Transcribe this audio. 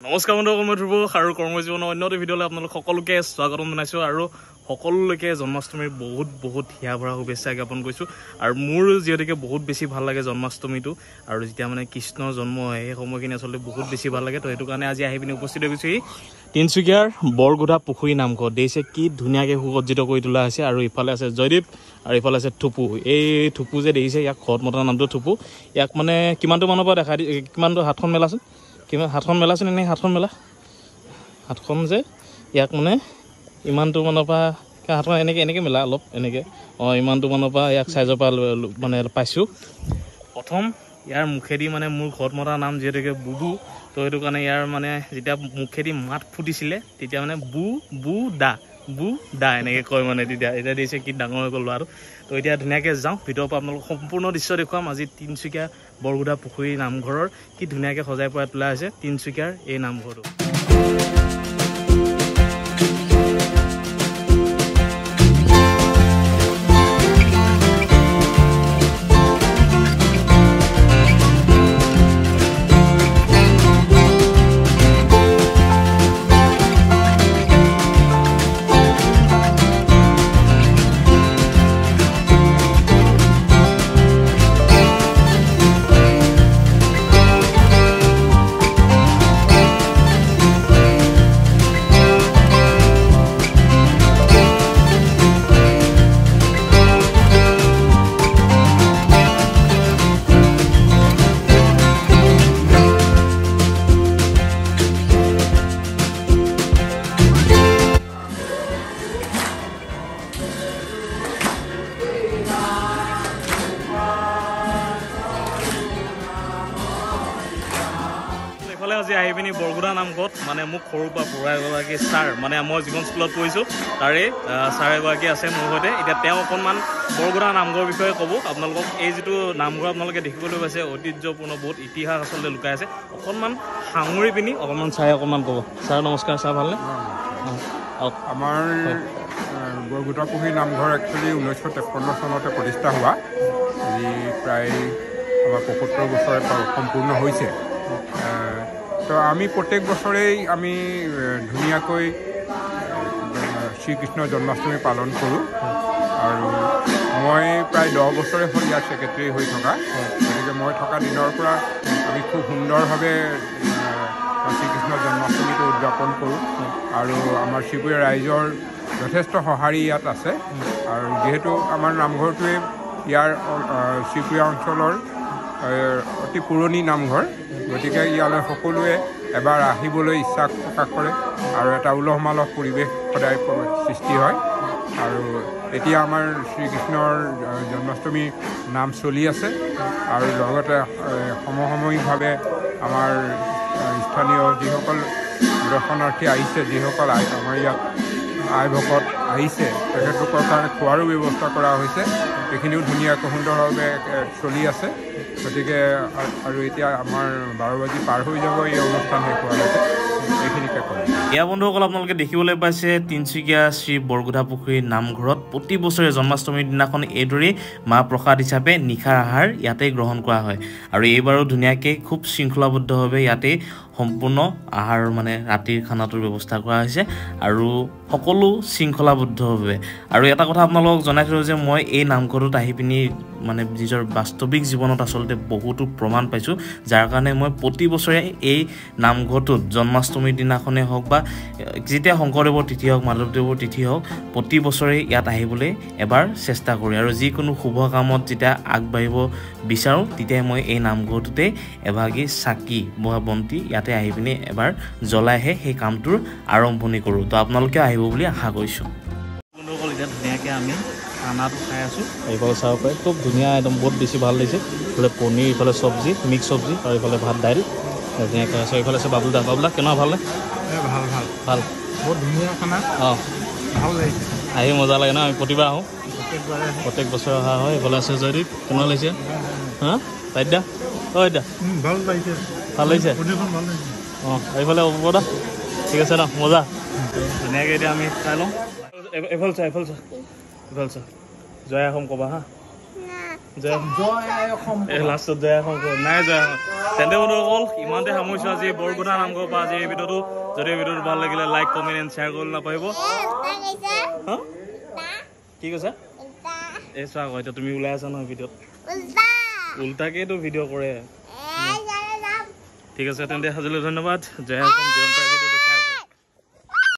নমস্কাৰ বন্ধুসকল, মই ধ্ৰুৱ আৰু কৰ্মজীৱনৰ অন্য এটা ভিডিঅ'লৈ আপোনালোক সকলোকে স্বাগতম জনাইছোঁ আৰু সকলোলৈকে জন্মাষ্টমীৰ বহুত হিয়া ভৰা শুভেচ্ছা জ্ঞাপন কৰিছোঁ। আৰু মোৰ যিহেতুকে বহুত বেছি ভাল লাগে জন্মাষ্টমীটো, আৰু যেতিয়া মানে কৃষ্ণৰ জন্ম হয় সেই সময়খিনি আচলতে বহুত বেছি ভাল লাগে। তো সেইটো কাৰণে আজি আহি পিনি উপস্থিত হৈ গৈছোঁ তিনিচুকীয়াৰ বৰগুধা পুখুৰী নামঘৰ। দেখিছে কি ধুনীয়াকৈ সুসজ্জিত কৰি তোলা হৈছে। আৰু ইফালে আছে জয়দীপ আৰু ইফালে আছে থুপু। এই থুপু যে দেখিছে, ইয়াক ঘৰত মতা নামটো থুপু। ইয়াক মানে কিমানটো মানৰ পৰা দেখা কিমানটো হাতখন মেলাচোন, কিমান হাতখন মেলাচোন, এনেই হাতখন মেলা, হাতখন যে ইয়াক মানে ইমানটো মানৰ পৰা হাতখন এনেকৈ মেলা অলপ এনেকৈ, ইমানটো মানৰ পৰা ইয়াক চাইজৰ পৰা মানে পাইছোঁ। প্ৰথম ইয়াৰ মুখেদি মানে মোৰ ঘৰত মতা নাম যিহেতুকে বুবু, তো সেইটো কাৰণে ইয়াৰ মানে যেতিয়া মুখেদি মাত ফুটিছিলে তেতিয়া মানে বু দা এনেকৈ কয় মানে। এতিয়া দেখিছে কি ডাঙৰ হৈ গ'ল ল'ৰাটো। তো এতিয়া ধুনীয়াকৈ যাওঁ ভিতৰৰ পৰা আপোনালোকক সম্পূৰ্ণ দৃশ্য দেখুৱাম। আজি তিনিচুকীয়া বৰগুধা পুখুৰী নামঘৰৰ কি ধুনীয়াকৈ সজাই পৰাই তোলা হৈছে তিনিচুকীয়াৰ এই নামঘৰটো। এইফালে আজি আহি পিনি বৰগুধা নামঘৰত মানে মোক সৰুৰ পৰা পঢ়াই এগৰাকী ছাৰ, মানে মই যিখন স্কুলত পঢ়িছোঁ তাৰে ছাৰ এগৰাকী আছে মোৰ সৈতে। এতিয়া তেওঁ অকণমান বৰগুধা নামঘৰৰ বিষয়ে ক'ব আপোনালোকক। এই যিটো নামঘৰ আপোনালোকে দেখিবলৈ পাইছে ঐতিহ্যপূৰ্ণ, বহুত ইতিহাস আচলতে লুকাই আছে। অকণমান সাঙুৰি পিনি ছাৰে অকণমান ক'ব। ছাৰ নমস্কাৰ। ছাৰ ভালনে? আমাৰ বৰগুধা পুখুৰী নামঘৰ একচুৱেলি 1953 চনতে প্ৰতিষ্ঠা হোৱা, যি প্ৰায় আমাৰ 75 বছৰে সম্পূৰ্ণ হৈছে। তো আমি প্ৰত্যেক বছৰেই আমি ধুনীয়াকৈ শ্ৰীকৃষ্ণৰ জন্মাষ্টমী পালন কৰোঁ। আৰু মই প্ৰায় 10 বছৰে হ'ল ইয়াৰ ছেক্ৰেটেৰী হৈ থকা, গতিকে মই থকা দিনৰ পৰা আমি খুব সুন্দৰভাৱে শ্ৰীকৃষ্ণৰ জন্মাষ্টমীটো উদযাপন কৰোঁ। আৰু আমাৰ শিৱৰীয়া ৰাইজৰ যথেষ্ট সঁহাৰি ইয়াত আছে। আৰু যিহেতু আমাৰ নামঘৰটোৱে ইয়াৰ শিৱৰীয়া অঞ্চলৰ অতি পুৰণি নামঘৰ, গতিকে ইয়ালৈ সকলোৱে এবাৰ আহিবলৈ ইচ্ছা প্ৰকাশ কৰে আৰু এটা উলহ মালহ পৰিৱেশ সদায় সৃষ্টি হয়। আৰু এতিয়া আমাৰ শ্ৰীকৃষ্ণৰ জন্মাষ্টমী নাম চলি আছে। আৰু লগতে সমসাময়িকভাৱে আমাৰ স্থানীয় যিসকল দৰ্শনাৰ্থী আহিছে, যিসকল আমাৰ ইয়াত আই ভকত আহিছে, তেখেতলোকৰ কাৰণে খোৱাৰো ব্যৱস্থা কৰা হৈছে। এইখিনিও ধুনীয়াকৈ সুন্দৰভাৱে চলি আছে। গতিকে আৰু এতিয়া আমাৰ 12 বাজি পাৰ হৈ যাব এই অনুষ্ঠান শেষ হোৱালৈকে, এইখিনিকে কৰিম। এয়া বন্ধুসকল, আপোনালোকে দেখিবলৈ পাইছে তিনিচুকীয়া শ্ৰী বৰগুধা পুখুৰী নামঘৰত প্ৰতি বছৰে জন্মাষ্টমীৰ দিনাখন এইদৰেই মাহ প্ৰসাদ হিচাপে নিশাৰ আহাৰ ইয়াতে গ্ৰহণ কৰা হয়। আৰু এইবাৰো ধুনীয়াকৈ খুব শৃংখলাবদ্ধভাৱে ইয়াতে সম্পূৰ্ণ আহাৰ মানে ৰাতিৰ খানাটোৰ ব্যৱস্থা কৰা হৈছে আৰু সকলো শৃংখলাবদ্ধভাৱে। আৰু এটা কথা আপোনালোকক জনাই থৈছোঁ যে মই এই নামঘৰটোত আহি পিনি মানে নিজৰ বাস্তৱিক জীৱনত আচলতে বহুতো প্ৰমাণ পাইছোঁ, যাৰ কাৰণে মই প্ৰতি বছৰে এই নামঘৰটোত জন্মাষ্টমীৰ দিনাখনেই হওক বা যেতিয়া শংকৰদেৱৰ তিথি হওক, মাধৱদেৱৰ তিথি হওক, প্ৰতি বছৰে ইয়াত আহিবলৈ এবাৰ চেষ্টা কৰোঁ। আৰু যিকোনো শুভ কামত যেতিয়া আগবাঢ়িব বিচাৰোঁ তেতিয়াই মই এই নামঘৰটোতে এভাগী চাকি বা বন্তি ইয়াতে আহি পিনি এবাৰ জ্বলাইহে সেই কামটোৰ আৰম্ভণি কৰোঁ। তো আপোনালোকে আহিব বুলি আশা কৰিছোঁ। বন্ধুসকল, এতিয়া ধুনীয়াকৈ আমি খানাটো খাই আছোঁ। এইফালে চাব পাৰে খুব ধুনীয়া, একদম বহুত বেছি ভাল লাগিছে। এইফালে পনীৰ, ইফালে চব্জি, মিক্স চব্জি, আৰু ইফালে ভাত দাইল ধুনীয়াকৈ আছে। এইফালে আছে বাবুলদা। বাবুলদা কেনেকুৱা, ভালনে? ভাল, বহুত ধুনীয়া খানা। ভাল লাগিছে, আহি মজা লাগে ন? আমি প্ৰতিবাৰ আহোঁ, প্ৰত্যেক বছৰে অহা হয়। এইফালে আছে জয়দীপ। কেনেকুৱা লাগিছে? তাইদা এতিয়া ভাল লাগিছে, ভাল লাগিছে। এইফালে অপদা। ঠিক আছে ন, মজা। ধুনীয়াকৈ এতিয়া আমি খাই লওঁ। এইফালে চা, জয় আহোম ক'বা হা। এই লাষ্টত জয় শংকৰ নাই জয় তেন্তে বন্ধুসকল ইমানতে সামৰিছোঁ আজি বৰগুনা নামঘৰ পৰা আজি এই ভিডিঅ'টো যদি ভিডিঅ'টো ভাল লাগিলে লাইক কমেণ্ট এণ্ড শ্বেয়াৰ কৰিবলৈ নাপাহৰিব কি কৈছা এই চোৱা আকৌ এতিয়া তুমি ওলাই আছা নহয় ভিডিঅ'ত উল্টাকেইতো ভিডিঅ' কৰে ঠিক আছে তেন্তে আজিলৈ ধন্যবাদ জয় অসম জীৱন পাই ভিডিঅ'টো